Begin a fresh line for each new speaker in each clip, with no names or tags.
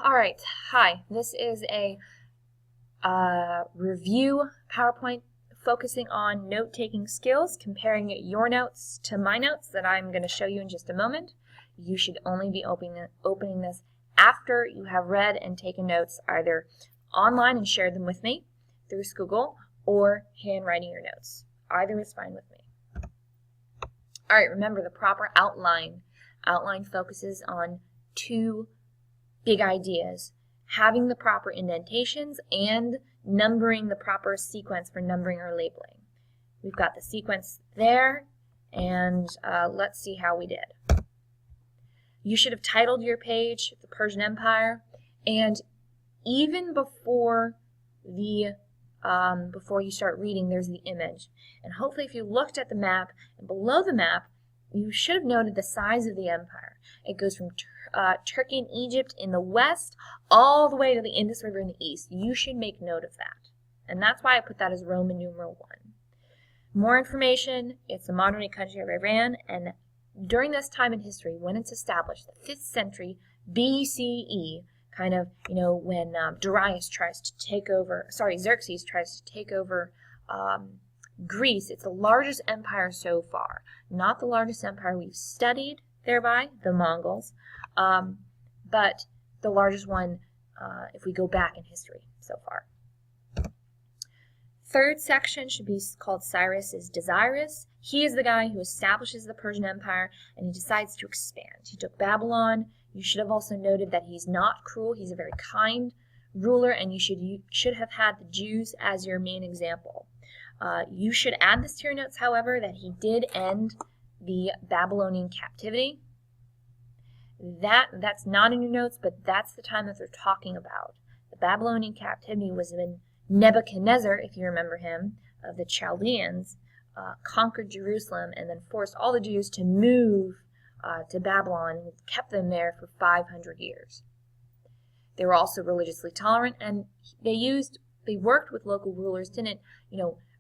All right, hi. This is a review PowerPoint focusing on note-taking skills, comparing your notes to my notes that I'm going to show you in just a moment. You should only be opening this after you have read and taken notes, either online and shared them with me through Google or handwriting your notes. Either is fine with me. All right, remember the proper outline. Outline focuses on two big ideas: having the proper indentations and numbering the proper sequence for numbering or labeling. We've got the sequence there, and let's see how we did. You should have titled your page The Persian Empire, and even before you start reading, there's the image. And hopefully if you looked at the map, and below the map, you should have noted the size of the empire. It goes from Turkey and Egypt in the west all the way to the Indus River in the east. You should make note of that. And that's why I put that as Roman numeral 1. More information: it's the modern-day country of Iran, and during this time in history, when it's established, the 5th century BCE, kind of, when Xerxes tries to take over Greece. It's the largest empire so far. Not the largest empire we've studied thereby, the Mongols, but the largest one if we go back in history so far. Third section should be called Cyrus is Desirous. He is the guy who establishes the Persian Empire, and he decides to expand. He took Babylon. You should have also noted that he's not cruel. He's a very kind ruler, and you should have had the Jews as your main example. You should add this to your notes, however, that he did end the Babylonian captivity. That's not in your notes, but that's the time that they're talking about. The Babylonian captivity was when Nebuchadnezzar, if you remember him, of the Chaldeans, conquered Jerusalem and then forced all the Jews to move to Babylon and kept them there for 500 years. They were also religiously tolerant, and they worked with local rulers, didn't,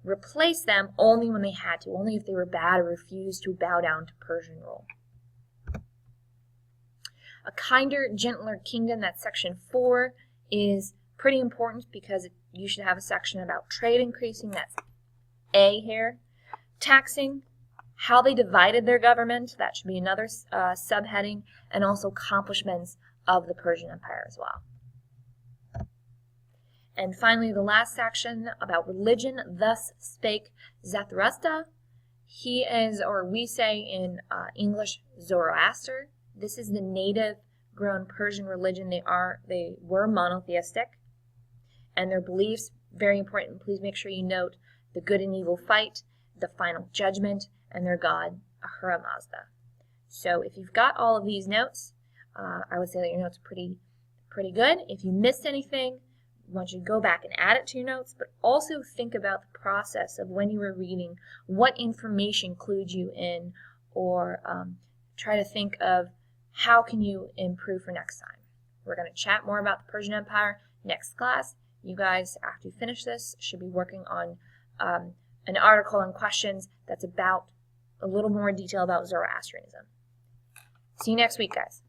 replace them only when they had to, only if they were bad or refused to bow down to Persian rule. A kinder, gentler kingdom, that's section 4, is pretty important because you should have a section about trade increasing, that's A here. Taxing, how they divided their government, that should be another subheading, and also accomplishments of the Persian Empire as well. And finally, the last section about religion. Thus spake Zarathustra. He is, or we say in English, Zoroaster. This is the native-grown Persian religion. They were monotheistic, and their beliefs, very important. Please make sure you note the good and evil fight, the final judgment, and their god, Ahura Mazda. So if you've got all of these notes, I would say that your notes are pretty good. If you missed anything, I want you to go back and add it to your notes, but also think about the process of when you were reading, what information clued you in, or try to think of how can you improve for next time. We're going to chat more about the Persian Empire next class. You guys, after you finish this, should be working on an article and questions that's about a little more detail about Zoroastrianism. See you next week, guys.